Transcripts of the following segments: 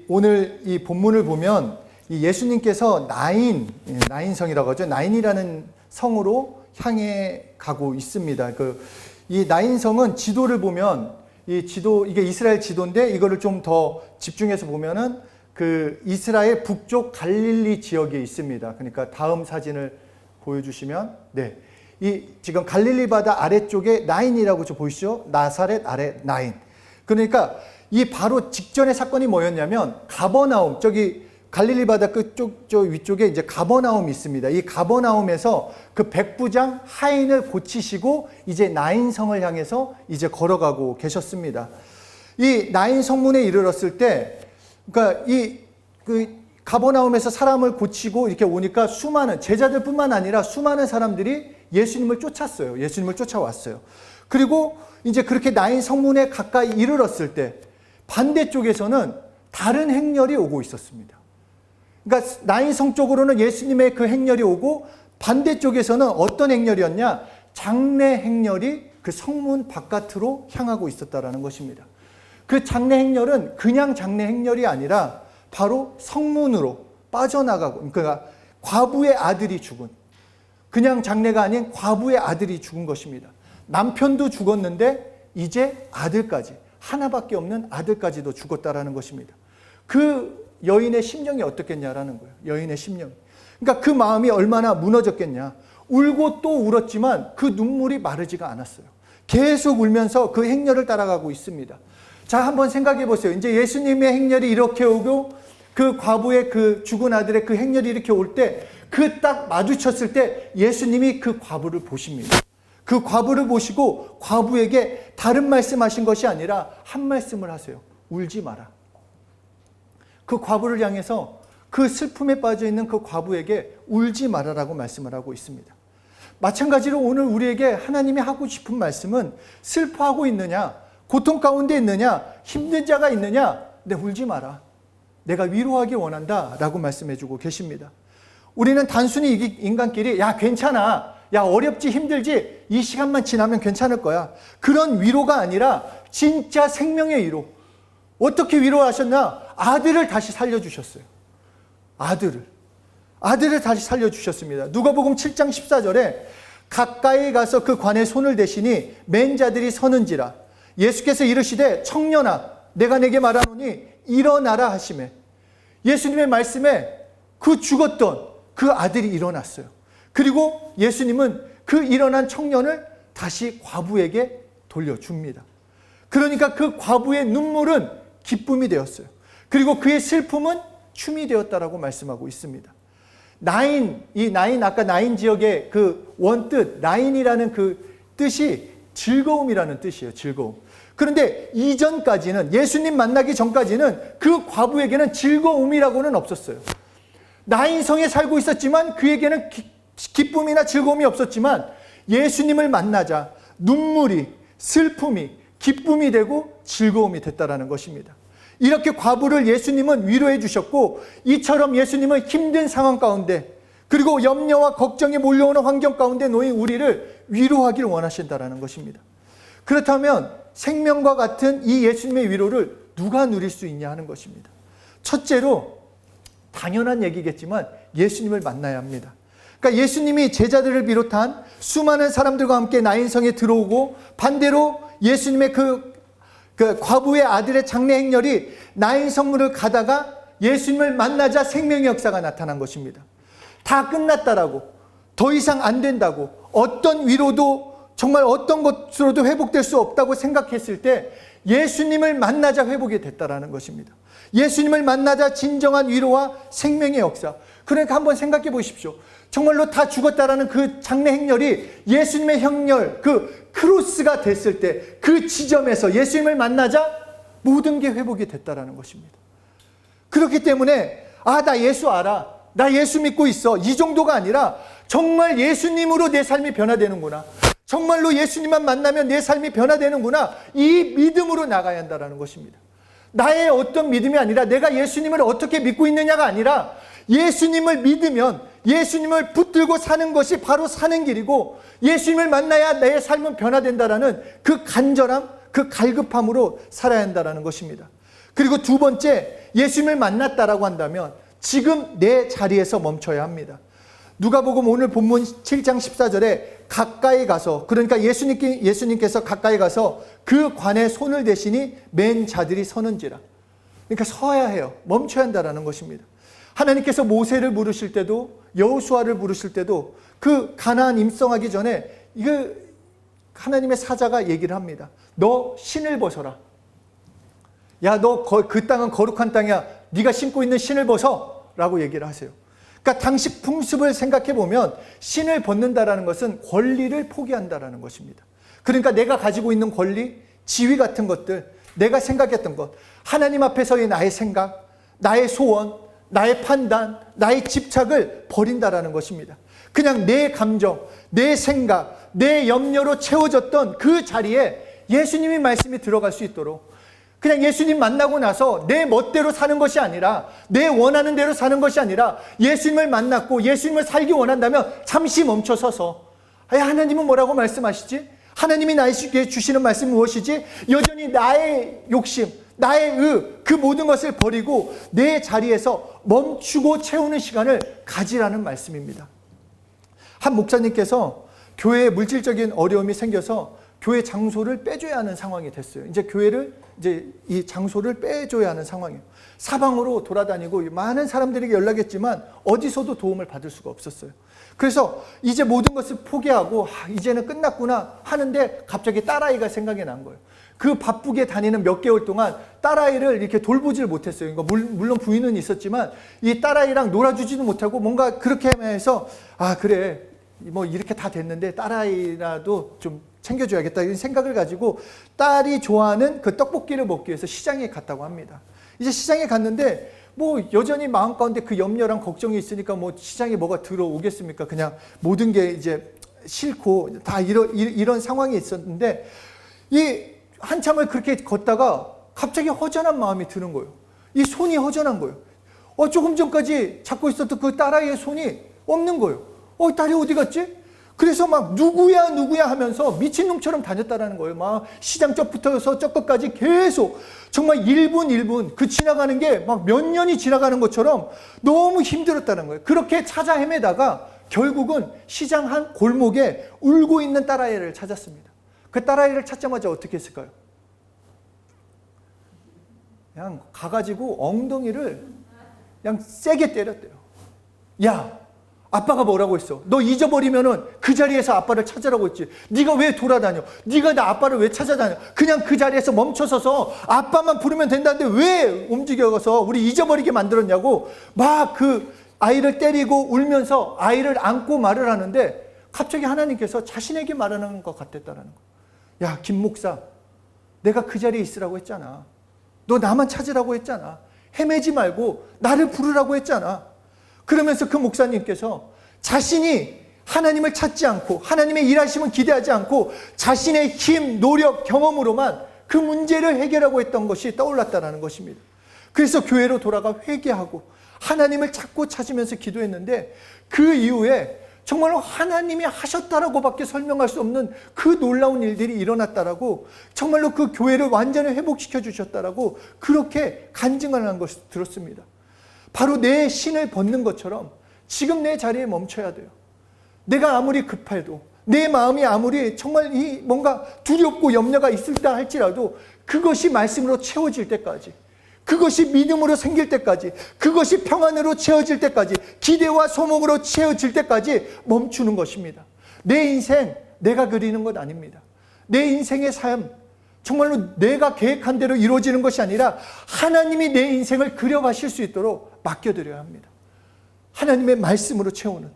오늘 이 본문을 보면 이 예수님께서 나인성이라고 하죠. 나인이라는 성으로 향해 가고 있습니다. 이 나인성은 지도를 보면 이게 이스라엘 지도인데 이거를 좀 더 집중해서 보면은 그 이스라엘 북쪽 갈릴리 지역에 있습니다. 그러니까 다음 사진을 보여주시면, 네. 지금 갈릴리 바다 아래쪽에 나인이라고 보이시죠? 나사렛 아래 나인. 그러니까 이 바로 직전의 사건이 뭐였냐면 가버나움, 저기 갈릴리 바다 끝쪽 저 위쪽에 이제 가버나움이 있습니다. 이 가버나움에서 그 백부장 하인을 고치시고 이제 나인성을 향해서 이제 걸어가고 계셨습니다. 이 나인 성문에 이르렀을 때, 그러니까 가버나움에서 사람을 고치고 이렇게 오니까 수많은 제자들뿐만 아니라 수많은 사람들이 예수님을 쫓았어요. 예수님을 쫓아왔어요. 그리고 이제 그렇게 나인 성문에 가까이 이르렀을 때 반대쪽에서는 다른 행렬이 오고 있었습니다. 그러니까 나인 성 쪽으로는 예수님의 그 행렬이 오고 반대쪽에서는 어떤 행렬이었냐? 장례 행렬이 그 성문 바깥으로 향하고 있었다라는 것입니다. 그 장례 행렬은 그냥 장례 행렬이 아니라 바로 성문으로 빠져나가고, 그러니까 과부의 아들이 죽은, 그냥 장례가 아닌 과부의 아들이 죽은 것입니다. 남편도 죽었는데 이제 아들까지, 하나밖에 없는 아들까지도 죽었다라는 것입니다. 그 여인의 심령이 어떻겠냐라는 거예요. 여인의 심령. 그러니까 그 마음이 얼마나 무너졌겠냐. 울고 또 울었지만 그 눈물이 마르지가 않았어요. 계속 울면서 그 행렬을 따라가고 있습니다. 자, 한번 생각해 보세요. 이제 예수님의 행렬이 이렇게 오고 그 과부의 그 죽은 아들의 그 행렬이 이렇게 올 때, 그 딱 마주쳤을 때 예수님이 그 과부를 보십니다. 그 과부를 보시고 과부에게 다른 말씀하신 것이 아니라 한 말씀을 하세요. 울지 마라. 그 과부를 향해서, 그 슬픔에 빠져 있는 그 과부에게 울지 마라라고 말씀을 하고 있습니다. 마찬가지로 오늘 우리에게 하나님이 하고 싶은 말씀은, 슬퍼하고 있느냐, 고통 가운데 있느냐, 힘든 자가 있느냐, 네, 울지 마라. 내가 위로하기 원한다 라고 말씀해 주고 계십니다. 우리는 단순히 인간끼리 야 괜찮아, 야 어렵지 힘들지, 이 시간만 지나면 괜찮을 거야, 그런 위로가 아니라 진짜 생명의 위로. 어떻게 위로하셨나? 아들을 다시 살려주셨어요. 아들을 다시 살려주셨습니다. 누가복음 7장 14절에 가까이 가서 그 관에 손을 대시니 맨 자들이 서는지라. 예수께서 이르시되 청년아 내가 내게 말하노니 일어나라 하시매, 예수님의 말씀에 그 죽었던 그 아들이 일어났어요. 그리고 예수님은 그 일어난 청년을 다시 과부에게 돌려줍니다. 그러니까 그 과부의 눈물은 기쁨이 되었어요. 그리고 그의 슬픔은 춤이 되었다라고 말씀하고 있습니다. 아까 나인 지역의 그 원뜻, 나인이라는 그 뜻이 즐거움이라는 뜻이에요. 즐거움. 그런데 이전까지는, 예수님 만나기 전까지는 그 과부에게는 즐거움이라고는 없었어요. 나인성에 살고 있었지만 그에게는 기쁨이나 즐거움이 없었지만 예수님을 만나자 눈물이, 슬픔이 기쁨이 되고 즐거움이 됐다라는 것입니다. 이렇게 과부를 예수님은 위로해 주셨고, 이처럼 예수님은 힘든 상황 가운데, 그리고 염려와 걱정이 몰려오는 환경 가운데 놓인 우리를 위로하기를 원하신다라는 것입니다. 그렇다면 생명과 같은 이 예수님의 위로를 누가 누릴 수 있냐 하는 것입니다. 첫째로, 당연한 얘기겠지만 예수님을 만나야 합니다. 그러니까 예수님이 제자들을 비롯한 수많은 사람들과 함께 나인성에 들어오고, 반대로 예수님의 그 과부의 아들의 장례 행렬이 나인 성문을 가다가 예수님을 만나자 생명의 역사가 나타난 것입니다. 다 끝났다라고, 더 이상 안 된다고, 어떤 위로도, 정말 어떤 것으로도 회복될 수 없다고 생각했을 때 예수님을 만나자 회복이 됐다라는 것입니다. 예수님을 만나자 진정한 위로와 생명의 역사. 그러니까 한번 생각해 보십시오. 정말로 다 죽었다라는 그 장례 행렬이 예수님의 행렬, 그 크로스가 됐을 때 그 지점에서 예수님을 만나자 모든 게 회복이 됐다라는 것입니다. 그렇기 때문에 나 예수 알아, 나 예수 믿고 있어, 이 정도가 아니라 정말 예수님으로 내 삶이 변화되는구나, 정말로 예수님만 만나면 내 삶이 변화되는구나, 이 믿음으로 나가야 한다는 것입니다. 나의 어떤 믿음이 아니라, 내가 예수님을 어떻게 믿고 있느냐가 아니라, 예수님을 믿으면 예수님을 붙들고 사는 것이 바로 사는 길이고, 예수님을 만나야 내 삶은 변화된다라는 그 간절함, 그 갈급함으로 살아야 한다는 것입니다. 그리고 두 번째, 예수님을 만났다라고 한다면 지금 내 자리에서 멈춰야 합니다. 누가복음 오늘 본문 7장 14절에 가까이 가서, 그러니까 예수님께서 가까이 가서 그 관에 손을 대시니 맨 자들이 서는지라. 그러니까 서야 해요. 멈춰야 한다라는 것입니다. 하나님께서 모세를 부르실 때도, 여호수아를 부르실 때도 그 가나안 임성하기 전에 이거 하나님의 사자가 얘기를 합니다. 너 신을 벗어라. 야, 너 그 땅은 거룩한 땅이야. 네가 신고 있는 신을 벗어 라고 얘기를 하세요. 그러니까 당시 풍습을 생각해 보면 신을 벗는다라는 것은 권리를 포기한다라는 것입니다. 그러니까 내가 가지고 있는 권리, 지위 같은 것들, 내가 생각했던 것, 하나님 앞에서의 나의 생각, 나의 소원, 나의 판단, 나의 집착을 버린다라는 것입니다. 그냥 내 감정, 내 생각, 내 염려로 채워졌던 그 자리에 예수님의 말씀이 들어갈 수 있도록, 그냥 예수님 만나고 나서 내 멋대로 사는 것이 아니라, 내 원하는 대로 사는 것이 아니라, 예수님을 만났고 예수님을 살기 원한다면 잠시 멈춰서서, 하나님은 뭐라고 말씀하시지? 하나님이 나에게 주시는 말씀이 무엇이지? 여전히 나의 욕심, 나의 그 모든 것을 버리고 내 자리에서 멈추고 채우는 시간을 가지라는 말씀입니다. 한 목사님께서 교회에 물질적인 어려움이 생겨서 교회 장소를 빼줘야 하는 상황이 됐어요. 이제 이 장소를 빼줘야 하는 상황이에요. 사방으로 돌아다니고 많은 사람들에게 연락했지만 어디서도 도움을 받을 수가 없었어요. 그래서 이제 모든 것을 포기하고 이제는 끝났구나 하는데 갑자기 딸아이가 생각이 난 거예요. 그 바쁘게 다니는 몇 개월 동안 딸아이를 이렇게 돌보지를 못했어요. 그러니까 물론 부인은 있었지만 이 딸아이랑 놀아주지도 못하고 뭔가 그렇게 해서 그래 뭐 이렇게 다 됐는데 딸아이라도 좀 챙겨줘야겠다 이런 생각을 가지고 딸이 좋아하는 그 떡볶이를 먹기 위해서 시장에 갔다고 합니다. 이제 시장에 갔는데 뭐 여전히 마음 가운데 그 염려랑 걱정이 있으니까 뭐 시장에 뭐가 들어오겠습니까? 그냥 모든 게 이제 싫고 다 이런 상황이 있었는데 이 한참을 그렇게 걷다가 갑자기 허전한 마음이 드는 거예요. 이 손이 허전한 거예요. 조금 전까지 잡고 있었던 그 딸아이의 손이 없는 거예요. 딸이 어디 갔지? 그래서 막 누구야 하면서 미친놈처럼 다녔다라는 거예요. 막 시장 쪽부터서 쪽끝까지 계속 정말 1분 그 지나가는 게 막 몇 년이 지나가는 것처럼 너무 힘들었다는 거예요. 그렇게 찾아 헤매다가 결국은 시장 한 골목에 울고 있는 딸아이를 찾았습니다. 그 딸아이를 찾자마자 어떻게 했을까요? 그냥 가가지고 엉덩이를 그냥 세게 때렸대요. 야, 아빠가 뭐라고 했어? 너 잊어버리면은 그 자리에서 아빠를 찾으라고 했지. 네가 왜 돌아다녀? 네가 나 아빠를 왜 찾아다녀? 그냥 그 자리에서 멈춰서서 아빠만 부르면 된다는데 왜 움직여서 우리 잊어버리게 만들었냐고 막 그 아이를 때리고 울면서 아이를 안고 말을 하는데 갑자기 하나님께서 자신에게 말하는 것 같았다는 거예요. 야, 김 목사, 내가 그 자리에 있으라고 했잖아. 너 나만 찾으라고 했잖아. 헤매지 말고 나를 부르라고 했잖아. 그러면서 그 목사님께서 자신이 하나님을 찾지 않고 하나님의 일하심은 기대하지 않고 자신의 힘, 노력, 경험으로만 그 문제를 해결하고 했던 것이 떠올랐다는 것입니다. 그래서 교회로 돌아가 회개하고 하나님을 찾으면서 기도했는데 그 이후에 정말로 하나님이 하셨다라고밖에 설명할 수 없는 그 놀라운 일들이 일어났다라고, 정말로 그 교회를 완전히 회복시켜 주셨다라고 그렇게 간증을 한 것을 들었습니다. 바로 내 신을 벗는 것처럼 지금 내 자리에 멈춰야 돼요. 내가 아무리 급해도, 내 마음이 아무리 정말 이 뭔가 두렵고 염려가 있을다 할지라도 그것이 말씀으로 채워질 때까지, 그것이 믿음으로 생길 때까지, 그것이 평안으로 채워질 때까지, 기대와 소망으로 채워질 때까지 멈추는 것입니다. 내 인생 내가 그리는 것 아닙니다. 내 인생의 삶 정말로 내가 계획한 대로 이루어지는 것이 아니라 하나님이 내 인생을 그려가실 수 있도록 맡겨드려야 합니다. 하나님의 말씀으로 채우는.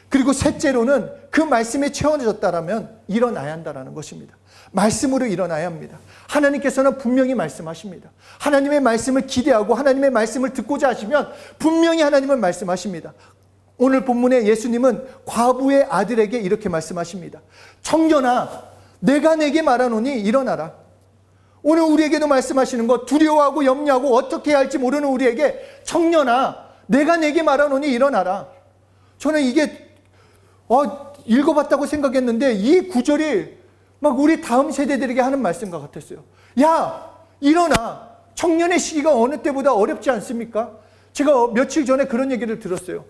그리고 셋째로는 그 말씀에 채워졌다라면 일어나야 한다는 것입니다. 말씀으로 일어나야 합니다. 하나님께서는 분명히 말씀하십니다. 하나님의 말씀을 기대하고 하나님의 말씀을 듣고자 하시면 분명히 하나님은 말씀하십니다. 오늘 본문에 예수님은 과부의 아들에게 이렇게 말씀하십니다. 청년아, 내가 내게 말하노니 일어나라. 오늘 우리에게도 말씀하시는 것, 두려워하고 염려하고 어떻게 해야 할지 모르는 우리에게 청년아, 내가 내게 말하노니 일어나라. 저는 이게 읽어봤다고 생각했는데 이 구절이 막 우리 다음 세대들에게 하는 말씀과 같았어요. 야, 일어나. 청년의 시기가 어느 때보다 어렵지 않습니까? 제가 며칠 전에 그런 얘기를 들었어요.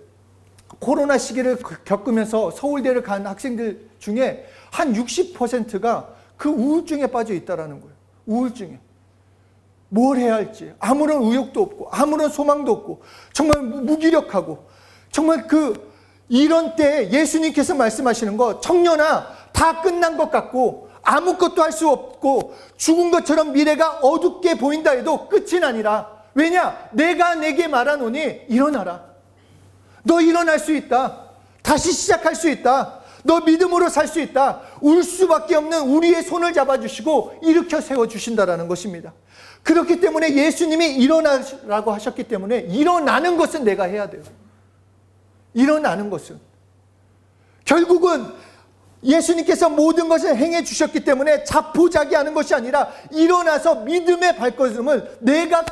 코로나 시기를 겪으면서 서울대를 간 학생들 중에 한 60%가 그 우울증에 빠져 있다라는 거예요. 우울증에. 뭘 해야 할지 아무런 의욕도 없고 아무런 소망도 없고 정말 무기력하고 정말 이런 때 예수님께서 말씀하시는 거, 청년아, 다 끝난 것 같고 아무것도 할 수 없고 죽은 것처럼 미래가 어둡게 보인다 해도 끝은 아니라, 왜냐? 내가 내게 말하노니 일어나라. 너 일어날 수 있다. 다시 시작할 수 있다. 너 믿음으로 살 수 있다. 울 수밖에 없는 우리의 손을 잡아주시고 일으켜 세워주신다라는 것입니다. 그렇기 때문에 예수님이 일어나라고 하셨기 때문에 일어나는 것은 내가 해야 돼요. 일어나는 것은. 결국은 예수님께서 모든 것을 행해 주셨기 때문에 자포자기하는 것이 아니라 일어나서 믿음의 발걸음을 내가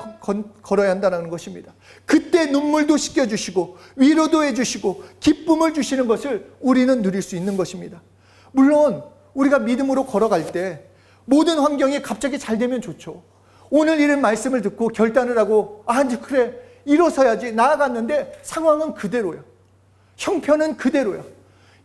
걸어야 한다는 것입니다. 그때 눈물도 씻겨주시고 위로도 해주시고 기쁨을 주시는 것을 우리는 누릴 수 있는 것입니다. 물론 우리가 믿음으로 걸어갈 때 모든 환경이 갑자기 잘 되면 좋죠. 오늘 이런 말씀을 듣고 결단을 하고 이제 그래 일어서야지 나아갔는데 상황은 그대로야. 형편은 그대로야.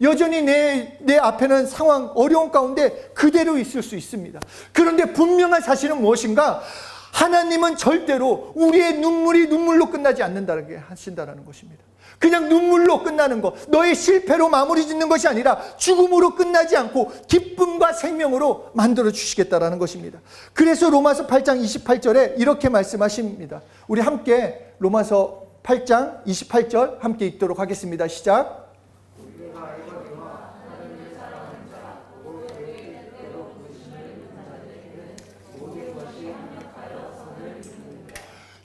여전히 내 앞에는 상황, 어려운 가운데 그대로 있을 수 있습니다. 그런데 분명한 사실은 무엇인가? 하나님은 절대로 우리의 눈물이 눈물로 끝나지 않는다고 하신다는 것입니다. 그냥 눈물로 끝나는 것, 너의 실패로 마무리 짓는 것이 아니라 죽음으로 끝나지 않고 기쁨과 생명으로 만들어 주시겠다라는 것입니다. 그래서 로마서 8장 28절에 이렇게 말씀하십니다. 우리 함께 로마서 8장 28절 함께 읽도록 하겠습니다. 시작.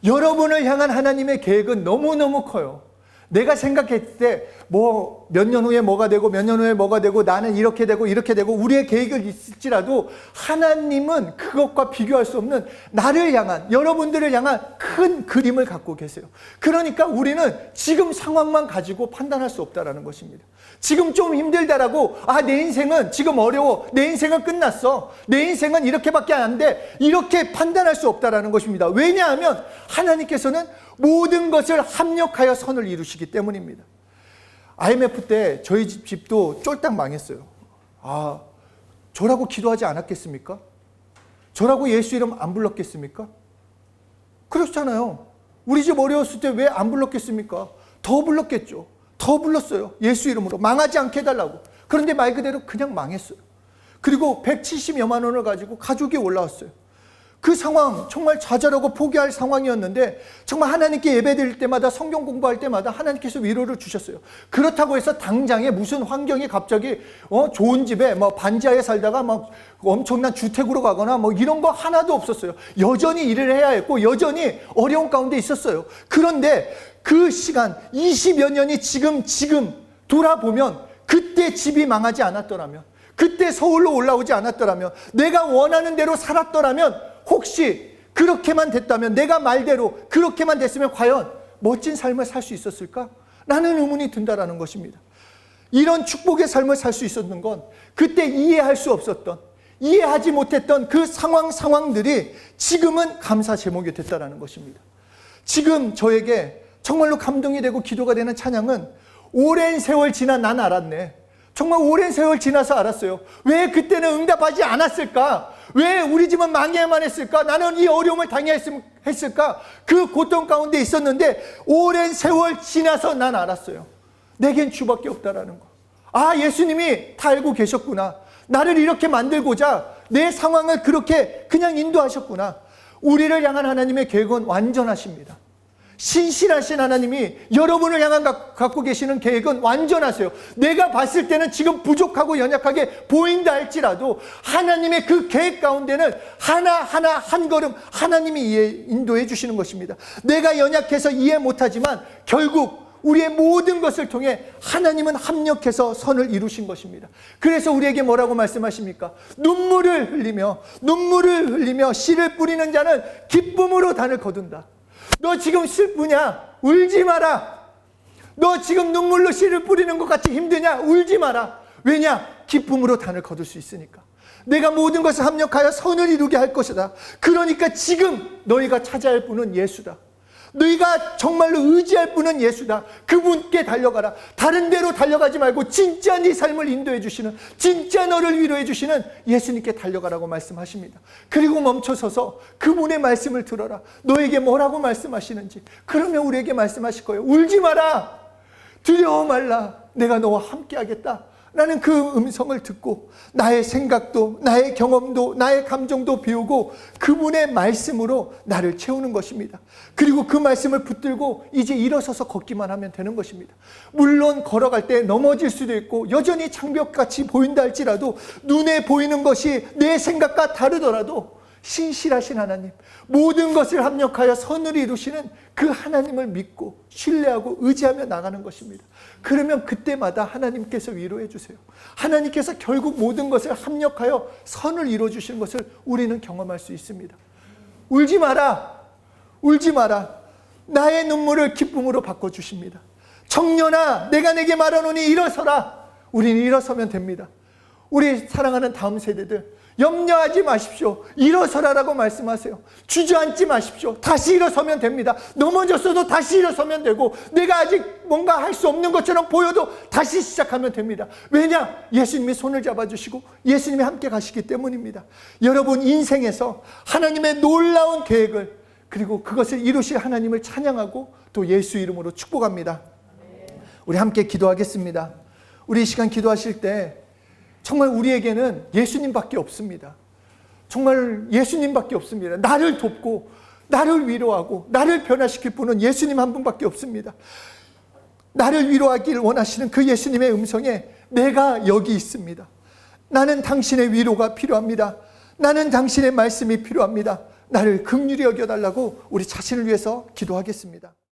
여러분을 향한 하나님의 계획은 너무너무 커요. 내가 생각했을 때 몇 년 후에 뭐가 되고 몇 년 후에 뭐가 되고 나는 이렇게 되고 우리의 계획을 있을지라도 하나님은 그것과 비교할 수 없는 나를 향한, 여러분들을 향한 큰 그림을 갖고 계세요. 그러니까 우리는 지금 상황만 가지고 판단할 수 없다는 것입니다. 지금 좀 힘들다라고 내 인생은 지금 어려워, 내 인생은 끝났어, 내 인생은 이렇게밖에 안 돼, 이렇게 판단할 수 없다는 것입니다. 왜냐하면 하나님께서는 모든 것을 합력하여 선을 이루시기 때문입니다. IMF 때 저희 집도 쫄딱 망했어요. 저라고 기도하지 않았겠습니까? 저라고 예수 이름 안 불렀겠습니까? 그렇잖아요. 우리 집 어려웠을 때 왜 안 불렀겠습니까? 더 불렀겠죠. 더 불렀어요. 예수 이름으로 망하지 않게 해달라고. 그런데 말 그대로 그냥 망했어요. 그리고 170여만 원을 가지고 가족이 올라왔어요. 그 상황 정말 좌절하고 포기할 상황이었는데 정말 하나님께 예배드릴 때마다 성경 공부할 때마다 하나님께서 위로를 주셨어요. 그렇다고 해서 당장에 무슨 환경이 갑자기 좋은 집에 반지하에 살다가 엄청난 주택으로 가거나 이런 거 하나도 없었어요. 여전히 일을 해야 했고 여전히 어려운 가운데 있었어요. 그런데 그 시간 20여 년이 지금 돌아보면 그때 집이 망하지 않았더라면, 그때 서울로 올라오지 않았더라면, 내가 원하는 대로 살았더라면, 혹시 그렇게만 됐다면, 내가 말대로 그렇게만 됐으면 과연 멋진 삶을 살 수 있었을까? 라는 의문이 든다라는 것입니다. 이런 축복의 삶을 살 수 있었는 건 그때 이해할 수 없었던, 이해하지 못했던 그 상황들이 지금은 감사 제목이 됐다라는 것입니다. 지금 저에게 정말로 감동이 되고 기도가 되는 찬양은 오랜 세월 지나 난 알았네. 정말 오랜 세월 지나서 알았어요. 왜 그때는 응답하지 않았을까? 왜 우리 집은 망해야만 했을까? 나는 이 어려움을 당해야 했을까? 그 고통 가운데 있었는데 오랜 세월 지나서 난 알았어요. 내겐 주밖에 없다라는 거. 예수님이 다 알고 계셨구나. 나를 이렇게 만들고자 내 상황을 그렇게 그냥 인도하셨구나. 우리를 향한 하나님의 계획은 완전하십니다. 신실하신 하나님이 여러분을 향한 갖고 계시는 계획은 완전하세요. 내가 봤을 때는 지금 부족하고 연약하게 보인다 할지라도 하나님의 그 계획 가운데는 하나하나 한 걸음 하나님이 인도해 주시는 것입니다. 내가 연약해서 이해 못하지만 결국 우리의 모든 것을 통해 하나님은 합력해서 선을 이루신 것입니다. 그래서 우리에게 뭐라고 말씀하십니까? 눈물을 흘리며 씨를 뿌리는 자는 기쁨으로 단을 거둔다. 너 지금 슬프냐? 울지 마라. 너 지금 눈물로 씨를 뿌리는 것 같이 힘드냐? 울지 마라. 왜냐? 기쁨으로 단을 거둘 수 있으니까. 내가 모든 것을 합력하여 선을 이루게 할 것이다. 그러니까 지금 너희가 찾아야 할 분은 예수다. 너희가 정말로 의지할 분은 예수다. 그분께 달려가라. 다른 데로 달려가지 말고 진짜 네 삶을 인도해 주시는, 진짜 너를 위로해 주시는 예수님께 달려가라고 말씀하십니다. 그리고 멈춰서서 그분의 말씀을 들어라. 너에게 뭐라고 말씀하시는지. 그러면 우리에게 말씀하실 거예요. 울지 마라. 두려워 말라. 내가 너와 함께 하겠다. 나는 그 음성을 듣고 나의 생각도, 나의 경험도, 나의 감정도 비우고 그분의 말씀으로 나를 채우는 것입니다. 그리고 그 말씀을 붙들고 이제 일어서서 걷기만 하면 되는 것입니다. 물론 걸어갈 때 넘어질 수도 있고 여전히 장벽같이 보인다 할지라도, 눈에 보이는 것이 내 생각과 다르더라도 신실하신 하나님, 모든 것을 합력하여 선을 이루시는 그 하나님을 믿고 신뢰하고 의지하며 나가는 것입니다. 그러면 그때마다 하나님께서 위로해 주세요. 하나님께서 결국 모든 것을 합력하여 선을 이루어 주시는 것을 우리는 경험할 수 있습니다. 울지 마라. 울지 마라. 나의 눈물을 기쁨으로 바꿔주십니다. 청년아, 내가 내게 말하노니 일어서라. 우리는 일어서면 됩니다. 우리 사랑하는 다음 세대들, 염려하지 마십시오. 일어서라라고 말씀하세요. 주저앉지 마십시오. 다시 일어서면 됩니다. 넘어졌어도 다시 일어서면 되고, 내가 아직 뭔가 할 수 없는 것처럼 보여도 다시 시작하면 됩니다. 왜냐? 예수님이 손을 잡아주시고 예수님이 함께 가시기 때문입니다. 여러분 인생에서 하나님의 놀라운 계획을, 그리고 그것을 이루실 하나님을 찬양하고 또 예수 이름으로 축복합니다. 우리 함께 기도하겠습니다. 우리 이 시간 기도하실 때 정말 우리에게는 예수님밖에 없습니다. 정말 예수님밖에 없습니다. 나를 돕고 나를 위로하고 나를 변화시킬 분은 예수님 한 분밖에 없습니다. 나를 위로하길 원하시는 그 예수님의 음성에 내가 여기 있습니다. 나는 당신의 위로가 필요합니다. 나는 당신의 말씀이 필요합니다. 나를 긍휼히 여겨달라고 우리 자신을 위해서 기도하겠습니다.